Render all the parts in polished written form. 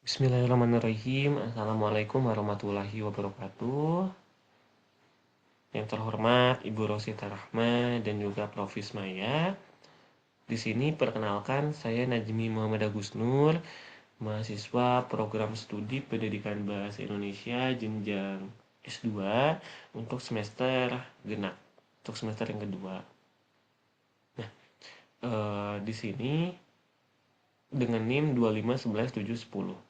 Bismillahirrahmanirrahim. Assalamualaikum warahmatullahi wabarakatuh. Yang terhormat Ibu Rosita Rahma dan juga Prof. Ismaya. Di sini perkenalkan saya Najmi Muhammad Agus Nur, mahasiswa program studi Pendidikan Bahasa Indonesia jenjang S2 untuk semester genap, untuk semester yang kedua. Nah, di sini dengan NIM 2511710.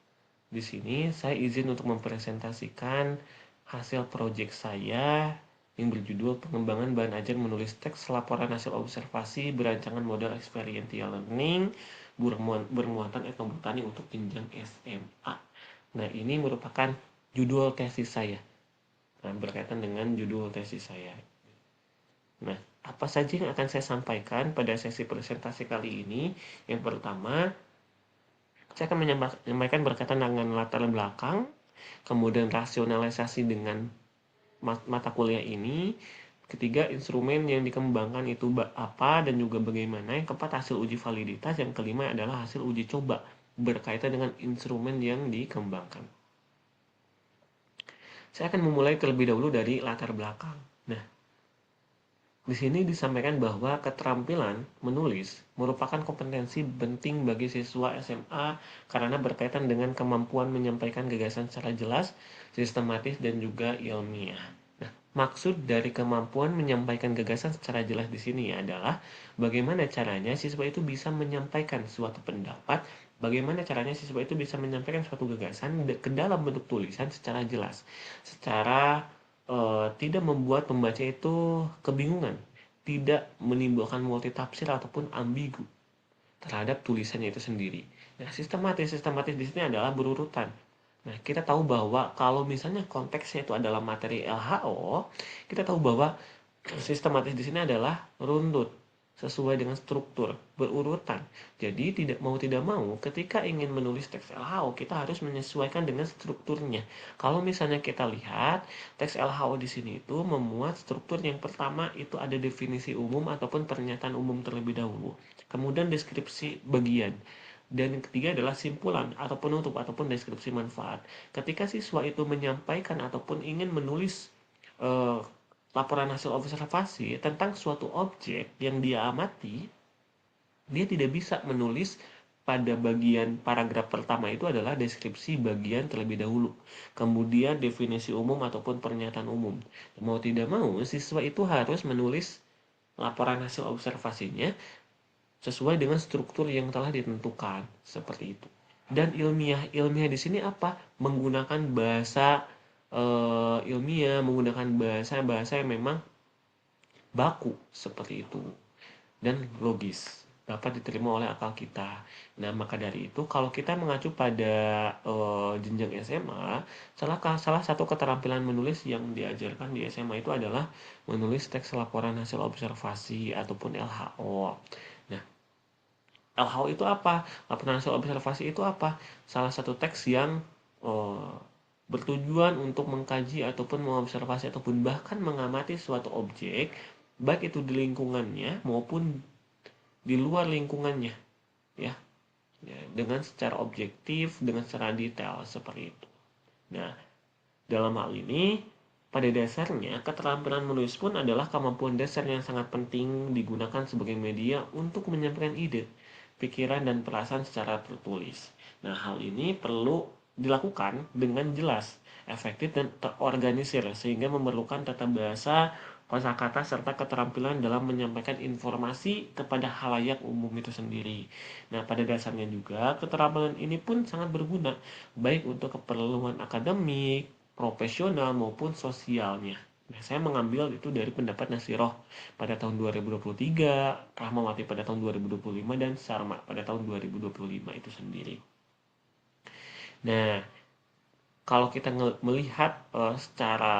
Di sini saya izin untuk mempresentasikan hasil proyek saya yang berjudul pengembangan bahan ajar menulis teks laporan hasil observasi berancangan model experiential learning bermuatan etnobotani untuk jenjang SMA. Nah, ini merupakan judul tesis saya. Nah, berkaitan dengan judul tesis saya. Nah, apa saja yang akan saya sampaikan pada sesi presentasi kali ini? Yang pertama, saya akan menyampaikan berkaitan dengan latar belakang, kemudian rasionalisasi dengan mata kuliah ini, ketiga instrumen yang dikembangkan itu apa dan juga bagaimana, yang keempat hasil uji validitas, yang kelima adalah hasil uji coba berkaitan dengan instrumen yang dikembangkan. Saya akan memulai terlebih dahulu dari latar belakang. Nah, di sini disampaikan bahwa keterampilan menulis merupakan kompetensi penting bagi siswa SMA karena berkaitan dengan kemampuan menyampaikan gagasan secara jelas, sistematis, dan juga ilmiah. Nah, maksud dari kemampuan menyampaikan gagasan secara jelas di sini adalah bagaimana caranya siswa itu bisa menyampaikan suatu pendapat, bagaimana caranya siswa itu bisa menyampaikan suatu gagasan ke dalam bentuk tulisan secara jelas, secara tidak membuat pembaca itu kebingungan, tidak menimbulkan multitafsir ataupun ambigu terhadap tulisannya itu sendiri. Nah, sistematis di sini adalah berurutan. Nah, kita tahu bahwa kalau misalnya konteksnya itu adalah materi LHO, kita tahu bahwa sistematis di sini adalah runtut, sesuai dengan struktur, berurutan. Jadi tidak mau ketika ingin menulis teks LHO, kita harus menyesuaikan dengan strukturnya. Kalau misalnya kita lihat, teks LHO di sini itu memuat struktur yang pertama itu ada definisi umum ataupun pernyataan umum terlebih dahulu. Kemudian deskripsi bagian. Dan yang ketiga adalah simpulan atau penutup ataupun deskripsi manfaat. Ketika siswa itu menyampaikan ataupun ingin menulis eh, laporan hasil observasi tentang suatu objek yang dia amati, dia tidak bisa menulis pada bagian paragraf pertama itu adalah deskripsi bagian terlebih dahulu, kemudian definisi umum ataupun pernyataan umum. Mau tidak mau, siswa itu harus menulis laporan hasil observasinya sesuai dengan struktur yang telah ditentukan, seperti itu. Dan ilmiah di sini apa? Menggunakan bahasa ilmiah, menggunakan bahasa yang memang baku seperti itu dan logis, dapat diterima oleh akal kita. Nah, maka dari itu kalau kita mengacu pada jenjang SMA, salah satu keterampilan menulis yang diajarkan di SMA itu adalah menulis teks laporan hasil observasi ataupun LHO. Nah, LHO itu apa? Laporan hasil observasi itu apa? Salah satu teks yang bertujuan untuk mengkaji ataupun mengobservasi ataupun bahkan mengamati suatu objek, baik itu di lingkungannya maupun di luar lingkungannya, ya, dengan secara objektif, dengan secara detail seperti itu. Nah, dalam hal ini pada dasarnya keterampilan menulis pun adalah kemampuan dasar yang sangat penting digunakan sebagai media untuk menyampaikan ide, pikiran, dan perasaan secara tertulis. Nah, hal ini perlu dilakukan dengan jelas, efektif, dan terorganisir sehingga memerlukan tata bahasa, kosakata, serta keterampilan dalam menyampaikan informasi kepada halayak umum itu sendiri. Nah, pada dasarnya juga keterampilan ini pun sangat berguna baik untuk keperluan akademik, profesional maupun sosialnya. Nah, saya mengambil itu dari pendapat Nasiroh pada tahun 2023, Rahmawati pada tahun 2025, dan Sarma pada tahun 2025 itu sendiri. Nah, kalau kita melihat secara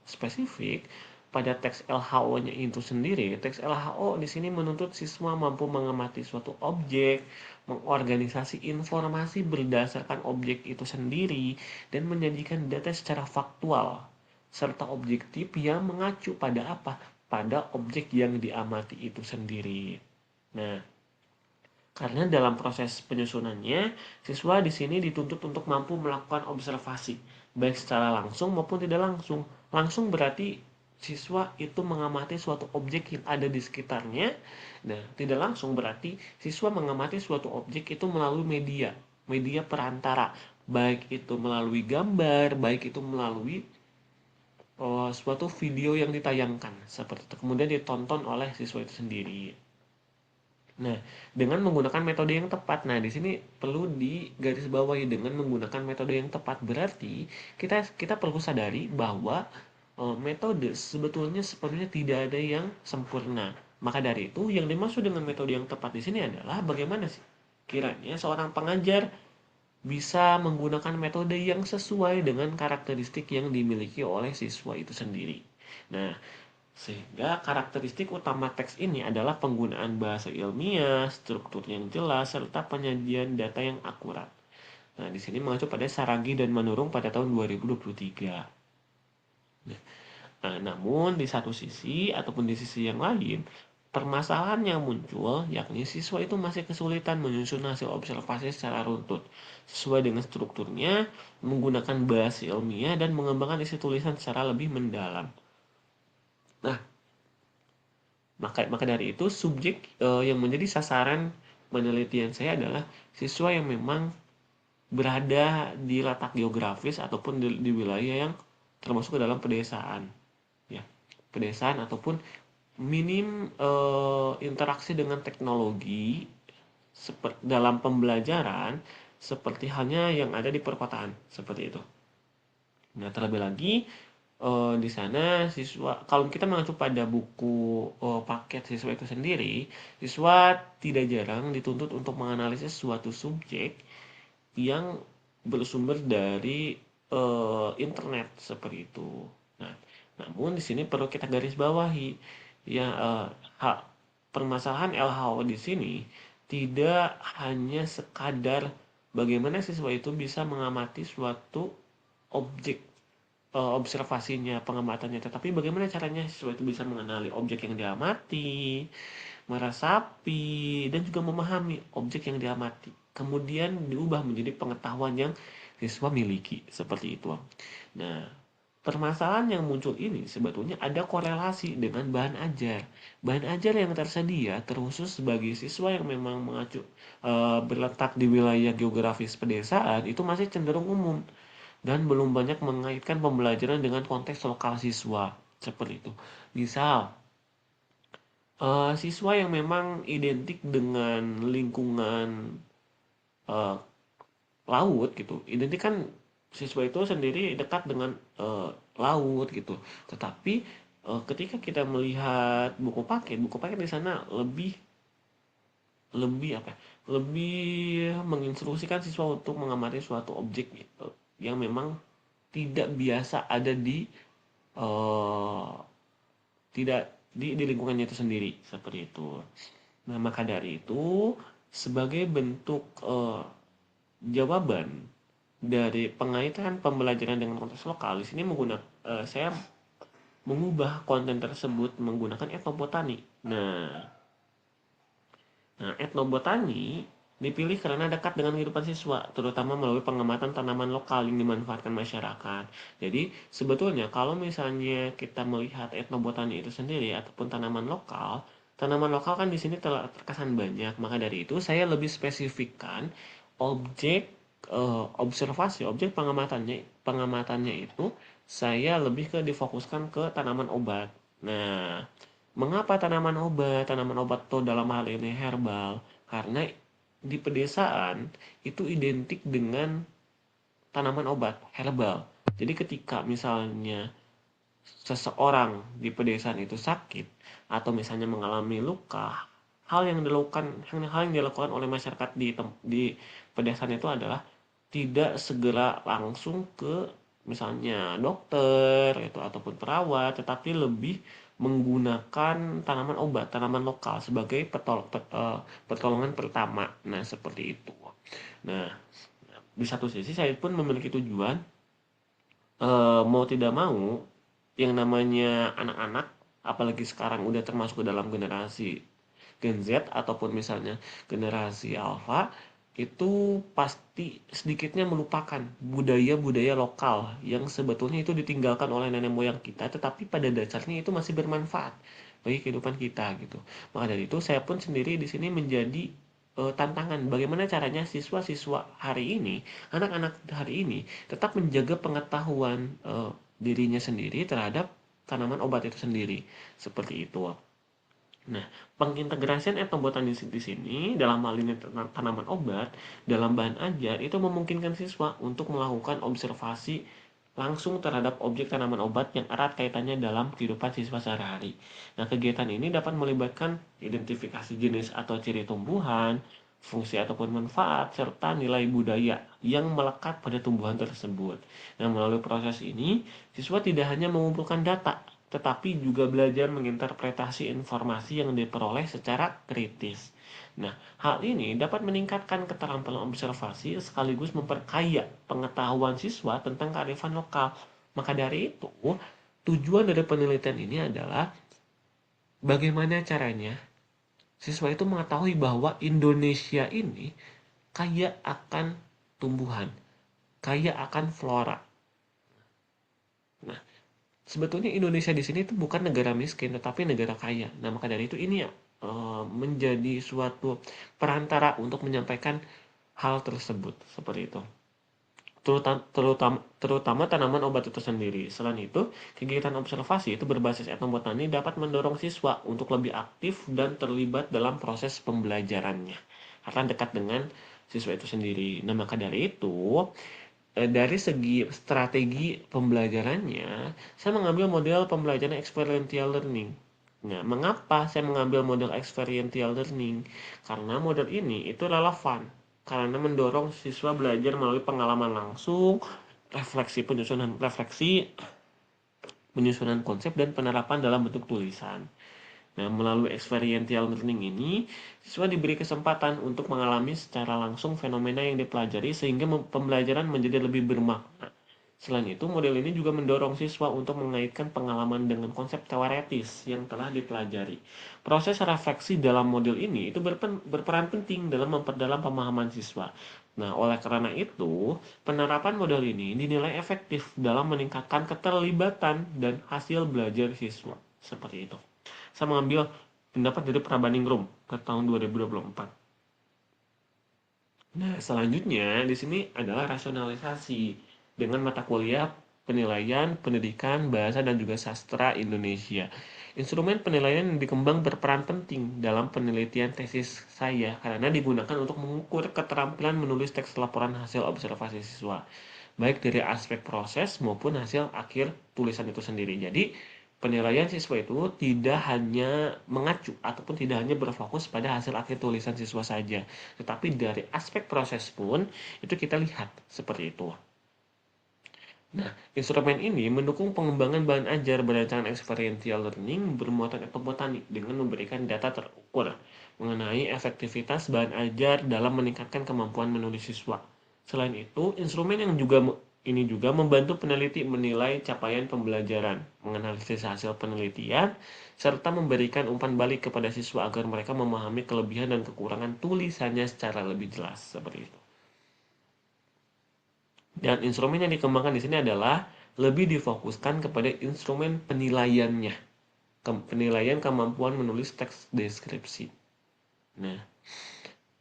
spesifik pada teks LHO-nya itu sendiri, teks LHO di sini menuntut siswa mampu mengamati suatu objek, mengorganisasi informasi berdasarkan objek itu sendiri, dan menyajikan data secara faktual serta objektif yang mengacu pada apa? Pada objek yang diamati itu sendiri. Nah, Karena dalam proses penyusunannya, siswa di sini dituntut untuk mampu melakukan observasi, baik secara langsung maupun tidak langsung. Langsung berarti siswa itu mengamati suatu objek yang ada di sekitarnya. Nah, tidak langsung berarti siswa mengamati suatu objek itu melalui media, media perantara, baik itu melalui gambar, baik itu melalui suatu video yang ditayangkan seperti itu. Kemudian ditonton oleh siswa itu sendiri. Nah, dengan menggunakan metode yang tepat. Nah, di sini perlu digarisbawahi dengan menggunakan metode yang tepat. Berarti kita perlu sadari bahwa metode sebetulnya sepenuhnya tidak ada yang sempurna. Maka dari itu, yang dimaksud dengan metode yang tepat di sini adalah bagaimana sih kiranya seorang pengajar bisa menggunakan metode yang sesuai dengan karakteristik yang dimiliki oleh siswa itu sendiri. Nah, sehingga karakteristik utama teks ini adalah penggunaan bahasa ilmiah, struktur yang jelas, serta penyajian data yang akurat. Nah, di sini mengacu pada Saragi dan Manurung pada tahun 2023. Nah, namun di satu sisi ataupun di sisi yang lain, permasalahan yang muncul yakni siswa itu masih kesulitan menyusun hasil observasi secara runtut, sesuai dengan strukturnya, menggunakan bahasa ilmiah dan mengembangkan isi tulisan secara lebih mendalam. Nah, maka dari itu subjek yang menjadi sasaran penelitian saya adalah siswa yang memang berada di letak geografis ataupun di wilayah yang termasuk ke dalam pedesaan, ya, pedesaan ataupun minim interaksi dengan teknologi seperti dalam pembelajaran seperti halnya yang ada di perkotaan seperti itu. Nah, terlebih lagi di sana siswa kalau kita mengacu pada buku paket siswa itu sendiri, siswa tidak jarang dituntut untuk menganalisis suatu subjek yang bersumber dari internet seperti itu. Nah, namun di sini perlu kita garis bawahi ya permasalahan LHO di sini tidak hanya sekadar bagaimana siswa itu bisa mengamati suatu objek observasinya, pengamatannya, tetapi bagaimana caranya siswa itu bisa mengenali objek yang diamati, meresapi, dan juga memahami objek yang diamati. Kemudian diubah menjadi pengetahuan yang siswa miliki, seperti itu. Nah, permasalahan yang muncul ini sebetulnya ada korelasi dengan bahan ajar. Bahan ajar yang tersedia terkhusus sebagai siswa yang memang berletak di wilayah geografis pedesaan itu masih cenderung umum dan belum banyak mengaitkan pembelajaran dengan konteks lokal siswa seperti itu. Misal, siswa yang memang identik dengan lingkungan eh, laut gitu, identik kan siswa itu sendiri dekat dengan laut gitu. Tetapi ketika kita melihat buku paket di sana lebih lebih apa? Ya, lebih menginstruksikan siswa untuk mengamati suatu objek gitu, yang memang tidak biasa ada di eh, tidak di lingkungannya itu sendiri seperti itu. Nah, maka dari itu sebagai bentuk jawaban dari pengaitan pembelajaran dengan konteks lokal, di sini saya mengubah konten tersebut menggunakan etnobotani. Nah, etnobotani dipilih karena dekat dengan kehidupan siswa, terutama melalui pengamatan tanaman lokal yang dimanfaatkan masyarakat. Jadi, sebetulnya kalau misalnya kita melihat etnobotani itu sendiri ataupun tanaman lokal kan di sini telah terkesan banyak. Maka dari itu, saya lebih spesifikkan objek observasi, objek pengamatannya itu saya lebih difokuskan ke tanaman obat. Nah, mengapa tanaman obat? Tanaman obat itu dalam hal ini herbal, karena di pedesaan itu identik dengan tanaman obat herbal. Jadi ketika misalnya seseorang di pedesaan itu sakit atau misalnya mengalami luka, hal yang dilakukan oleh masyarakat di pedesaan itu adalah tidak segera langsung ke misalnya dokter itu ataupun perawat, tetapi lebih menggunakan tanaman lokal sebagai pertolongan pertama. Nah, seperti itu. Nah, di satu sisi saya pun memiliki tujuan mau tidak mau yang namanya anak-anak apalagi sekarang udah termasuk ke dalam generasi Gen Z ataupun misalnya generasi Alpha itu pasti sedikitnya melupakan budaya-budaya lokal yang sebetulnya itu ditinggalkan oleh nenek moyang kita, tetapi pada dasarnya itu masih bermanfaat bagi kehidupan kita gitu. Maka dari itu saya pun sendiri di sini menjadi tantangan bagaimana caranya siswa-siswa hari ini, anak-anak hari ini tetap menjaga pengetahuan dirinya sendiri terhadap tanaman obat itu sendiri. Seperti itu. Nah, pengintegrasian etnobotanis di sini dalam hal ini tanaman obat dalam bahan ajar itu memungkinkan siswa untuk melakukan observasi langsung terhadap objek tanaman obat yang erat kaitannya dalam kehidupan siswa sehari-hari. Nah, kegiatan ini dapat melibatkan identifikasi jenis atau ciri tumbuhan, fungsi ataupun manfaat, serta nilai budaya yang melekat pada tumbuhan tersebut. Nah, melalui proses ini, siswa tidak hanya mengumpulkan data, tetapi juga belajar menginterpretasi informasi yang diperoleh secara kritis. Nah, hal ini dapat meningkatkan keterampilan observasi sekaligus memperkaya pengetahuan siswa tentang kearifan lokal. Maka dari itu, tujuan dari penelitian ini adalah bagaimana caranya siswa itu mengetahui bahwa Indonesia ini kaya akan tumbuhan, kaya akan flora. Nah, sebetulnya Indonesia di sini itu bukan negara miskin, tetapi negara kaya. Nah, maka dari itu ini ya menjadi suatu perantara untuk menyampaikan hal tersebut seperti itu. Terutama tanaman obat itu sendiri. Selain itu, kegiatan observasi itu berbasis etnobotani dapat mendorong siswa untuk lebih aktif dan terlibat dalam proses pembelajarannya. Karena dekat dengan siswa itu sendiri. Nah, maka dari itu, dari segi strategi pembelajarannya, saya mengambil model pembelajaran experiential learning. Nah, mengapa saya mengambil model experiential learning? Karena model ini itu relevan karena mendorong siswa belajar melalui pengalaman langsung, penyusunan konsep dan penerapan dalam bentuk tulisan. Nah, melalui experiential learning ini, siswa diberi kesempatan untuk mengalami secara langsung fenomena yang dipelajari sehingga pembelajaran menjadi lebih bermakna. Selain itu, model ini juga mendorong siswa untuk mengaitkan pengalaman dengan konsep teoretis yang telah dipelajari. Proses refleksi dalam model ini itu berperan penting dalam memperdalam pemahaman siswa. Nah, oleh karena itu, penerapan model ini dinilai efektif dalam meningkatkan keterlibatan dan hasil belajar siswa. Seperti itu. Saya mengambil pendapat dari Prabandingrum ke tahun 2024. Nah, selanjutnya di sini adalah rasionalisasi dengan mata kuliah penilaian, pendidikan, bahasa, dan juga sastra Indonesia. Instrumen penilaian yang dikembang berperan penting dalam penelitian tesis saya karena digunakan untuk mengukur keterampilan menulis teks laporan hasil observasi siswa, baik dari aspek proses maupun hasil akhir tulisan itu sendiri. Jadi, penilaian siswa itu tidak hanya mengacu ataupun tidak hanya berfokus pada hasil akhir tulisan siswa saja, tetapi dari aspek proses pun itu kita lihat seperti itu. Nah, instrumen ini mendukung pengembangan bahan ajar berdasarkan experiential learning bermuatan etnobotani dengan memberikan data terukur mengenai efektivitas bahan ajar dalam meningkatkan kemampuan menulis siswa. Selain itu, instrumen yang ini juga membantu peneliti menilai capaian pembelajaran, menganalisis hasil penelitian, serta memberikan umpan balik kepada siswa agar mereka memahami kelebihan dan kekurangan tulisannya secara lebih jelas seperti itu. Dan instrumen yang dikembangkan di sini adalah lebih difokuskan kepada instrumen penilaiannya, penilaian kemampuan menulis teks deskripsi. Nah,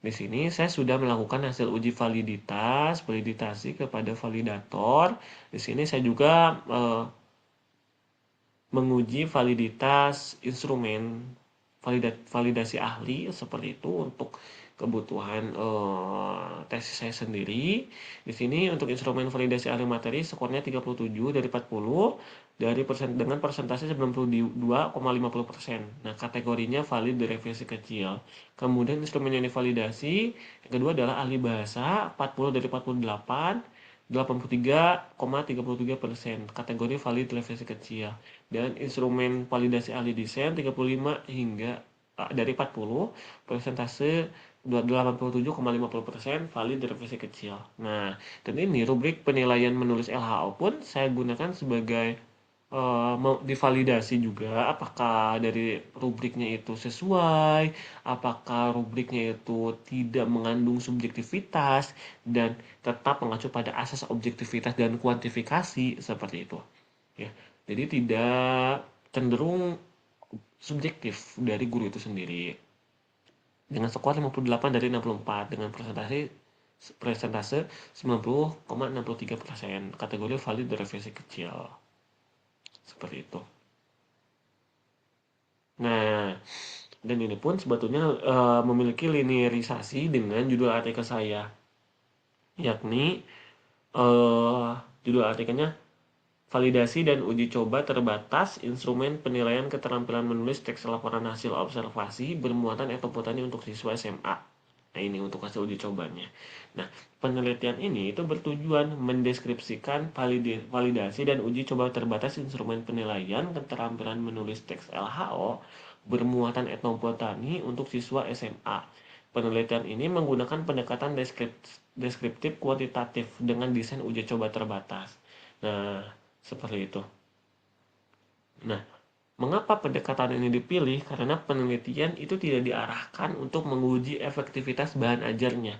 di sini saya sudah melakukan hasil uji validasi kepada validator. Di sini saya juga menguji validitas instrumen validasi ahli seperti itu untuk kebutuhan tesis saya sendiri. Di sini untuk instrumen validasi ahli materi skornya 37 dari 40 dengan persentase 92,50%. Nah, kategorinya valid direvisi kecil. Kemudian instrumen yang divalidasi yang kedua adalah ahli bahasa 40 dari 48, 83,33%, kategori valid revisi kecil. Dan instrumen validasi ahli desain 35 hingga dari 40, persentase 87,50% valid revisi kecil. Nah, dan ini rubrik penilaian menulis LHO pun saya gunakan sebagai divalidasi juga apakah dari rubriknya itu sesuai, apakah rubriknya itu tidak mengandung subjektivitas dan tetap mengacu pada asas objektivitas dan kuantifikasi seperti itu. Ya, jadi tidak cenderung subjektif dari guru itu sendiri. Dengan skor 58 dari 64 dengan presentase 90,63%, kategori valid revisi kecil. Seperti itu. Nah, dan ini pun sebetulnya memiliki linearisasi dengan judul artikel saya, yakni uh, judul artikelnya validasi dan uji coba terbatas instrumen penilaian keterampilan menulis teks laporan hasil observasi bermuatan etopotani untuk siswa SMA. Nah, ini untuk hasil uji cobanya. Nah, penelitian ini itu bertujuan mendeskripsikan validasi dan uji coba terbatas instrumen penilaian keterampilan menulis teks LHO bermuatan etnobotani untuk siswa SMA. Penelitian ini menggunakan pendekatan deskriptif kuantitatif dengan desain uji coba terbatas. Nah, seperti itu. Nah, mengapa pendekatan ini dipilih? Karena penelitian itu tidak diarahkan untuk menguji efektivitas bahan ajarnya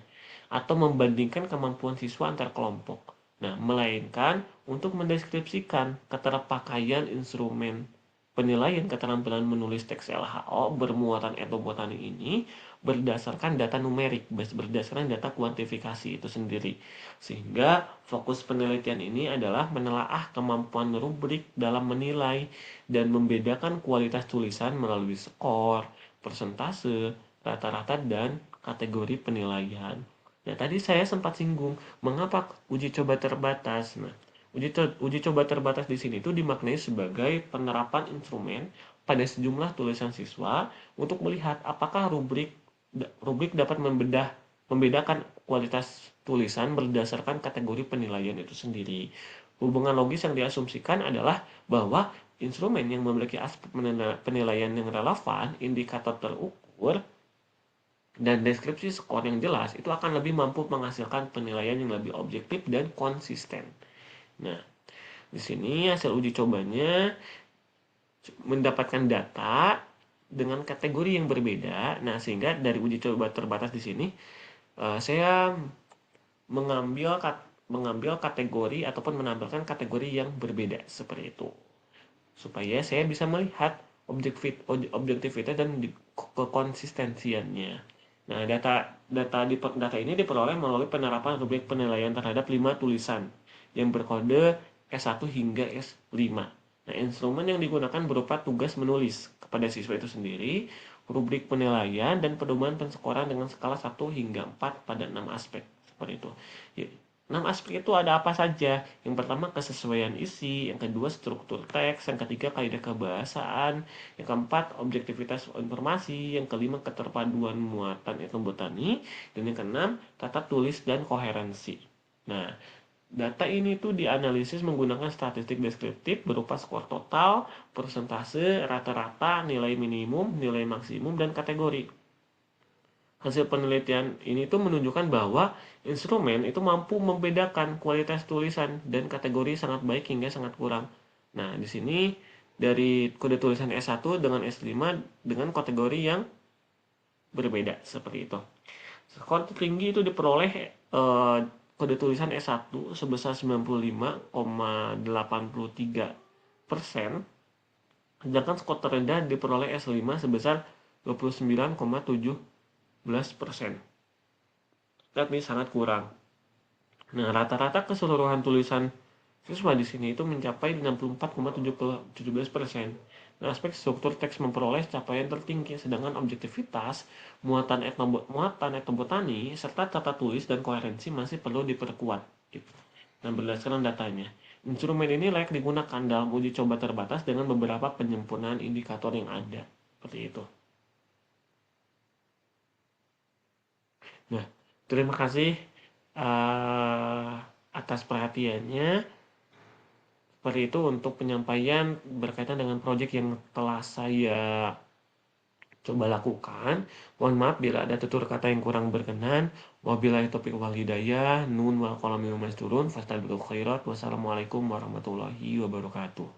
atau membandingkan kemampuan siswa antar kelompok. Nah, melainkan untuk mendeskripsikan keterpakaian instrumen penilaian keterampilan menulis teks LHO bermuatan etnobotani ini berdasarkan data numerik, berdasarkan data kuantifikasi itu sendiri. Sehingga fokus penelitian ini adalah menelaah kemampuan rubrik dalam menilai dan membedakan kualitas tulisan melalui skor, persentase, rata-rata, dan kategori penilaian. Nah, tadi saya sempat singgung mengapa uji coba terbatas. Nah, uji coba terbatas di sini itu dimaknai sebagai penerapan instrumen pada sejumlah tulisan siswa untuk melihat apakah rubrik dapat membedakan kualitas tulisan berdasarkan kategori penilaian itu sendiri. Hubungan logis yang diasumsikan adalah bahwa instrumen yang memiliki aspek penilaian yang relevan, indikator terukur, dan deskripsi skor yang jelas itu akan lebih mampu menghasilkan penilaian yang lebih objektif dan konsisten. Nah, di sini hasil uji cobanya mendapatkan data dengan kategori yang berbeda. Nah, sehingga dari uji coba terbatas di sini saya mengambil kategori ataupun menampilkan kategori yang berbeda seperti itu. Supaya saya bisa melihat objektivitas dan kekonsistensiannya. Nah, data ini diperoleh melalui penerapan rubrik penilaian terhadap 5 tulisan yang berkode S1 hingga S5. Nah, instrumen yang digunakan berupa tugas menulis kepada siswa itu sendiri, rubrik penilaian, dan pedoman penskoran dengan skala 1 hingga 4 pada 6 aspek. Seperti itu. 6 aspek itu ada apa saja? Yang pertama kesesuaian isi, yang kedua struktur teks, yang ketiga kaidah kebahasaan, yang keempat objektivitas informasi, yang kelima keterpaduan muatan etnobotani, dan yang keenam tata tulis dan koherensi. Nah, data ini tuh dianalisis menggunakan statistik deskriptif berupa skor total, persentase, rata-rata, nilai minimum, nilai maksimum, dan kategori. Hasil penelitian ini tuh menunjukkan bahwa instrumen itu mampu membedakan kualitas tulisan dan kategori sangat baik hingga sangat kurang. Nah, di sini dari kode tulisan S1 dengan S5 dengan kategori yang berbeda seperti itu. Skor tertinggi itu diperoleh kode tulisan S1 sebesar 95,83%, sedangkan skor terendah diperoleh S5 sebesar 29,17%. Tapi sangat kurang. Nah, rata-rata keseluruhan tulisan siswa di sini itu mencapai 64,17%. Nah, aspek struktur teks memperoleh capaian tertinggi, sedangkan objektivitas, muatan etnobotani, serta tata tulis dan koherensi masih perlu diperkuat. Nah, berdasarkan datanya, instrumen ini layak digunakan dalam uji coba terbatas dengan beberapa penyempurnaan indikator yang ada. Seperti itu. Nah, terima kasih atas perhatiannya. Seperti itu untuk penyampaian berkaitan dengan proyek yang telah saya coba lakukan. Mohon maaf bila ada tutur kata yang kurang berkenan. Wabillahi taufiq wal hidayah. Nun wal qalam mimma yasturun. Fastabiqul khairat. Wassalamualaikum warahmatullahi wabarakatuh.